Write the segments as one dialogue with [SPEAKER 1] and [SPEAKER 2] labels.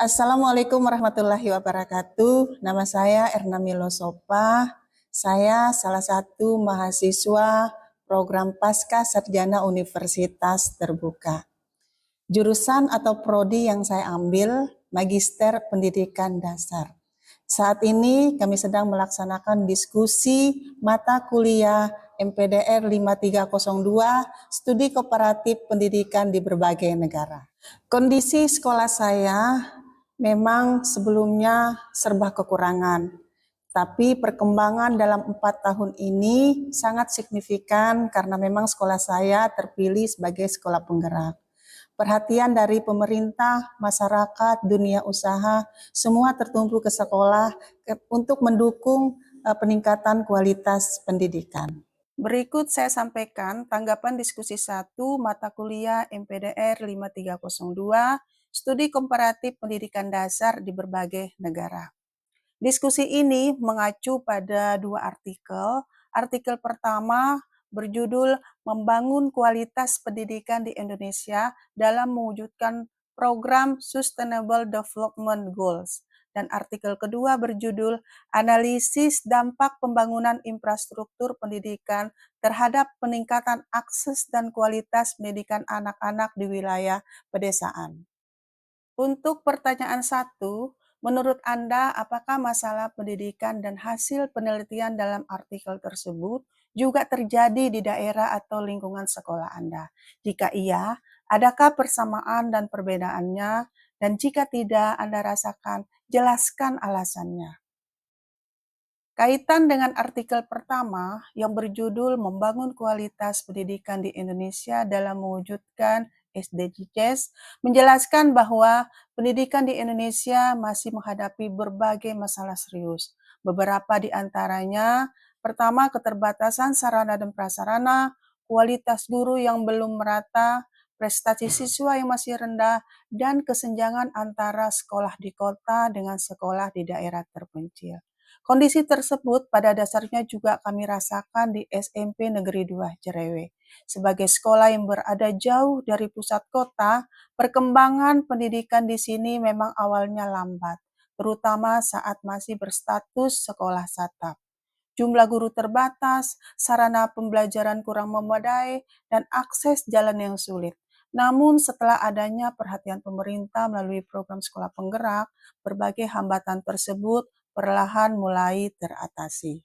[SPEAKER 1] Assalamualaikum warahmatullahi wabarakatuh. Nama saya Erna Milosopa. Saya salah satu mahasiswa program Pasca Sarjana Universitas Terbuka. Jurusan atau prodi yang saya ambil Magister Pendidikan Dasar. Saat ini kami sedang melaksanakan diskusi mata kuliah MPDR 5302 Studi Kooperatif Pendidikan di berbagai negara. Kondisi sekolah saya memang sebelumnya serba kekurangan, tapi perkembangan dalam 4 tahun ini sangat signifikan karena memang sekolah saya terpilih sebagai sekolah penggerak. Perhatian dari pemerintah, masyarakat, dunia usaha, semua tertumpu ke sekolah untuk mendukung peningkatan kualitas pendidikan. Berikut saya sampaikan tanggapan diskusi 1 mata kuliah MPDR 5302 Studi Komparatif Pendidikan Dasar di berbagai negara. Diskusi ini mengacu pada 2 artikel. Artikel pertama berjudul Membangun Kualitas Pendidikan di Indonesia dalam mewujudkan program Sustainable Development Goals. Dan artikel kedua berjudul Analisis Dampak Pembangunan Infrastruktur Pendidikan terhadap peningkatan akses dan kualitas pendidikan anak-anak di wilayah pedesaan. Untuk pertanyaan 1, menurut Anda, apakah masalah pendidikan dan hasil penelitian dalam artikel tersebut juga terjadi di daerah atau lingkungan sekolah Anda? Jika iya, adakah persamaan dan perbedaannya? Dan jika tidak Anda rasakan, jelaskan alasannya. Kaitan dengan artikel pertama yang berjudul Membangun Kualitas Pendidikan di Indonesia dalam mewujudkan SDGs, menjelaskan bahwa pendidikan di Indonesia masih menghadapi berbagai masalah serius. Beberapa di antaranya, pertama keterbatasan sarana dan prasarana, kualitas guru yang belum merata, prestasi siswa yang masih rendah, dan kesenjangan antara sekolah di kota dengan sekolah di daerah terpencil. Kondisi tersebut pada dasarnya juga kami rasakan di SMP Negeri 2 Jerewe. Sebagai sekolah yang berada jauh dari pusat kota, perkembangan pendidikan di sini memang awalnya lambat, terutama saat masih berstatus sekolah satap. Jumlah guru terbatas, sarana pembelajaran kurang memadai, dan akses jalan yang sulit. Namun setelah adanya perhatian pemerintah melalui program sekolah penggerak, berbagai hambatan tersebut perlahan mulai teratasi.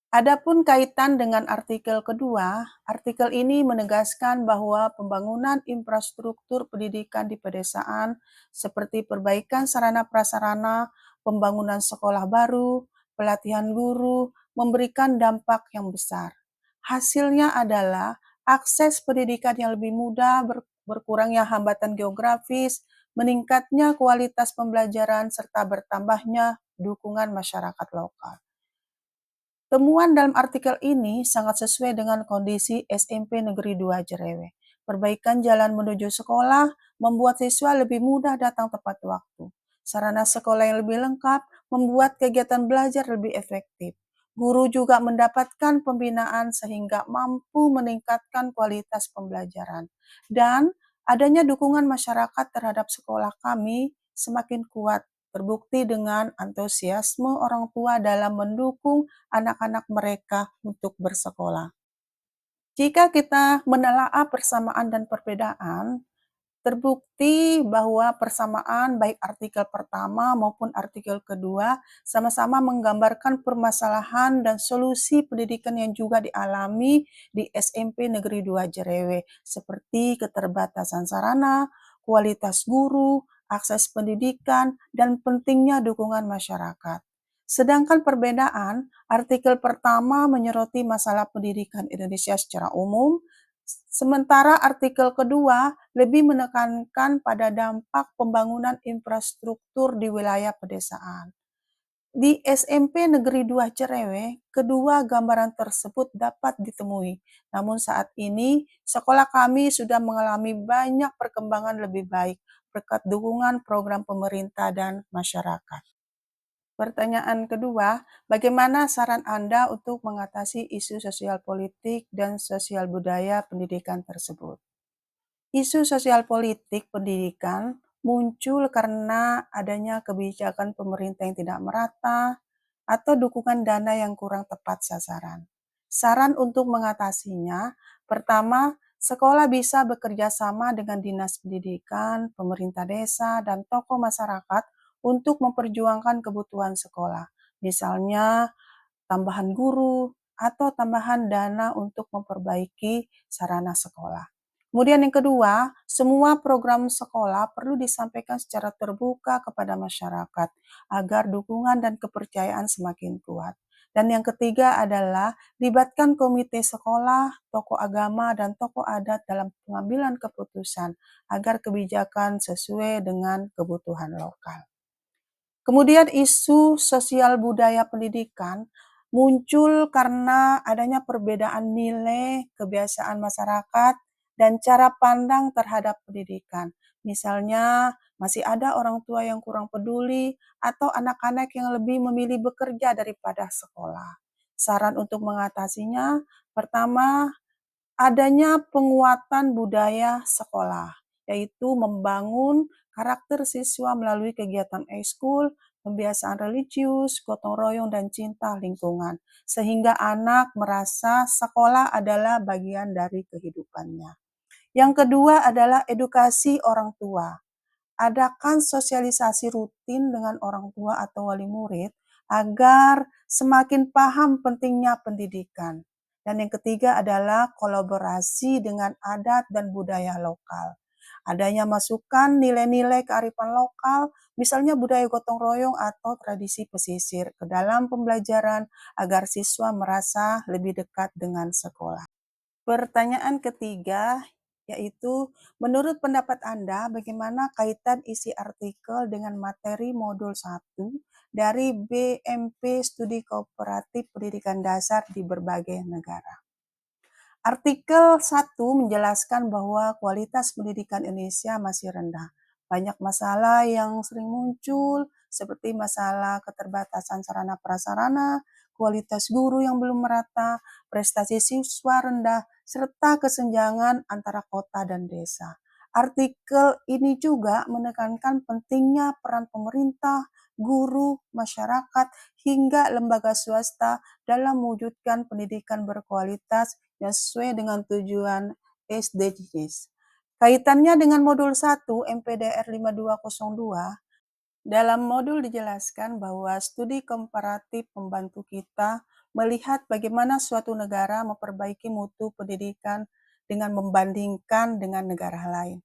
[SPEAKER 1] Adapun kaitan dengan artikel kedua, artikel ini menegaskan bahwa pembangunan infrastruktur pendidikan di pedesaan seperti perbaikan sarana prasarana, pembangunan sekolah baru, pelatihan guru, memberikan dampak yang besar. Hasilnya adalah akses pendidikan yang lebih mudah, berkurangnya hambatan geografis, meningkatnya kualitas pembelajaran, serta bertambahnya dukungan masyarakat lokal. Temuan dalam artikel ini sangat sesuai dengan kondisi SMP Negeri 2 Jerewe. Perbaikan jalan menuju sekolah membuat siswa lebih mudah datang tepat waktu. Sarana sekolah yang lebih lengkap membuat kegiatan belajar lebih efektif. Guru juga mendapatkan pembinaan sehingga mampu meningkatkan kualitas pembelajaran. Dan adanya dukungan masyarakat terhadap sekolah kami semakin kuat, terbukti dengan antusiasme orang tua dalam mendukung anak-anak mereka untuk bersekolah. Jika kita menelaah persamaan dan perbedaan, terbukti bahwa persamaan baik artikel pertama maupun artikel kedua sama-sama menggambarkan permasalahan dan solusi pendidikan yang juga dialami di SMP Negeri 2 Jerewe, seperti keterbatasan sarana, kualitas guru, akses pendidikan, dan pentingnya dukungan masyarakat. Sedangkan perbedaan, artikel pertama menyoroti masalah pendidikan Indonesia secara umum, sementara artikel kedua lebih menekankan pada dampak pembangunan infrastruktur di wilayah pedesaan. Di SMP Negeri 2 Cerewe, kedua gambaran tersebut dapat ditemui. Namun saat ini, sekolah kami sudah mengalami banyak perkembangan lebih baik berkat dukungan program pemerintah dan masyarakat. Pertanyaan kedua, bagaimana saran Anda untuk mengatasi isu sosial politik dan sosial budaya pendidikan tersebut? Isu sosial politik pendidikan muncul karena adanya kebijakan pemerintah yang tidak merata atau dukungan dana yang kurang tepat sasaran. Saran untuk mengatasinya, pertama, sekolah bisa bekerja sama dengan dinas pendidikan, pemerintah desa, dan tokoh masyarakat untuk memperjuangkan kebutuhan sekolah. Misalnya, tambahan guru, atau tambahan dana untuk memperbaiki sarana sekolah. Kemudian yang kedua, semua program sekolah perlu disampaikan secara terbuka kepada masyarakat agar dukungan dan kepercayaan semakin kuat. Dan yang ketiga adalah libatkan komite sekolah, tokoh agama, dan tokoh adat dalam pengambilan keputusan agar kebijakan sesuai dengan kebutuhan lokal. Kemudian isu sosial budaya pendidikan muncul karena adanya perbedaan nilai, kebiasaan masyarakat, dan cara pandang terhadap pendidikan. Misalnya, masih ada orang tua yang kurang peduli atau anak-anak yang lebih memilih bekerja daripada sekolah. Saran untuk mengatasinya, pertama, adanya penguatan budaya sekolah, yaitu membangun karakter siswa melalui kegiatan ekskul, pembiasaan religius, gotong royong, dan cinta lingkungan, sehingga anak merasa sekolah adalah bagian dari kehidupannya. Yang kedua adalah edukasi orang tua. Adakan sosialisasi rutin dengan orang tua atau wali murid agar semakin paham pentingnya pendidikan. Dan yang ketiga adalah kolaborasi dengan adat dan budaya lokal. Adanya masukan nilai-nilai kearifan lokal, misalnya budaya gotong royong atau tradisi pesisir ke dalam pembelajaran agar siswa merasa lebih dekat dengan sekolah. Pertanyaan ketiga, yaitu menurut pendapat Anda, bagaimana kaitan isi artikel dengan materi modul 1 dari BMP Studi Kooperatif Pendidikan Dasar di berbagai negara? Artikel 1 menjelaskan bahwa kualitas pendidikan Indonesia masih rendah. Banyak masalah yang sering muncul, seperti masalah keterbatasan sarana prasarana, kualitas guru yang belum merata, prestasi siswa rendah, serta kesenjangan antara kota dan desa. Artikel ini juga menekankan pentingnya peran pemerintah, guru, masyarakat, hingga lembaga swasta dalam mewujudkan pendidikan berkualitas yang sesuai dengan tujuan SDGs. Kaitannya dengan modul 1 MPDR 5202, dalam modul dijelaskan bahwa studi komparatif membantu kita melihat bagaimana suatu negara memperbaiki mutu pendidikan dengan membandingkan dengan negara lain.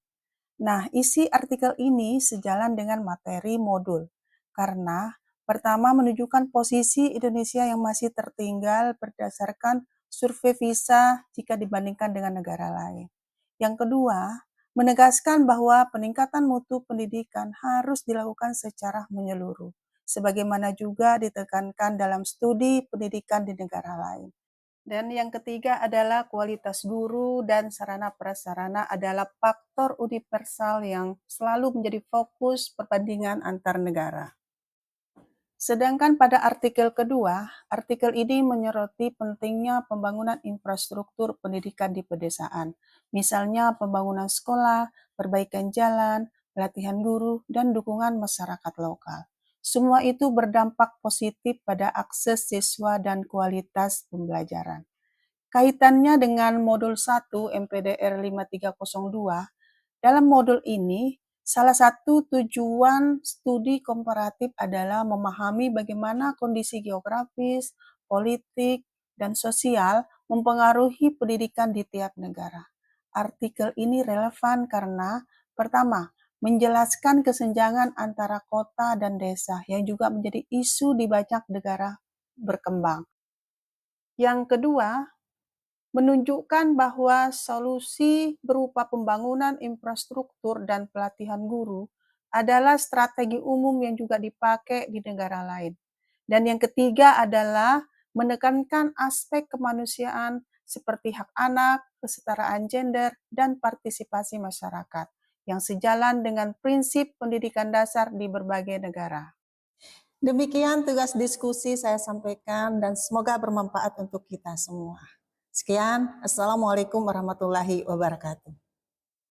[SPEAKER 1] Nah, isi artikel ini sejalan dengan materi modul, karena pertama menunjukkan posisi Indonesia yang masih tertinggal berdasarkan survei PISA jika dibandingkan dengan negara lain. Yang kedua, menegaskan bahwa peningkatan mutu pendidikan harus dilakukan secara menyeluruh, sebagaimana juga ditekankan dalam studi pendidikan di negara lain. Dan yang ketiga adalah kualitas guru dan sarana prasarana adalah faktor universal yang selalu menjadi fokus perbandingan antar negara. Sedangkan pada artikel kedua, artikel ini menyoroti pentingnya pembangunan infrastruktur pendidikan di pedesaan, misalnya pembangunan sekolah, perbaikan jalan, pelatihan guru, dan dukungan masyarakat lokal. Semua itu berdampak positif pada akses siswa dan kualitas pembelajaran. Kaitannya dengan modul 1 MPDR 5302, dalam modul ini, salah satu tujuan studi komparatif adalah memahami bagaimana kondisi geografis, politik, dan sosial mempengaruhi pendidikan di tiap negara. Artikel ini relevan karena, pertama, menjelaskan kesenjangan antara kota dan desa yang juga menjadi isu di banyak negara berkembang. Yang kedua, menunjukkan bahwa solusi berupa pembangunan infrastruktur dan pelatihan guru adalah strategi umum yang juga dipakai di negara lain. Dan yang ketiga adalah menekankan aspek kemanusiaan seperti hak anak, kesetaraan gender, dan partisipasi masyarakat yang sejalan dengan prinsip pendidikan dasar di berbagai negara. Demikian tugas diskusi saya sampaikan dan semoga bermanfaat untuk kita semua. Sekian, Assalamualaikum warahmatullahi wabarakatuh.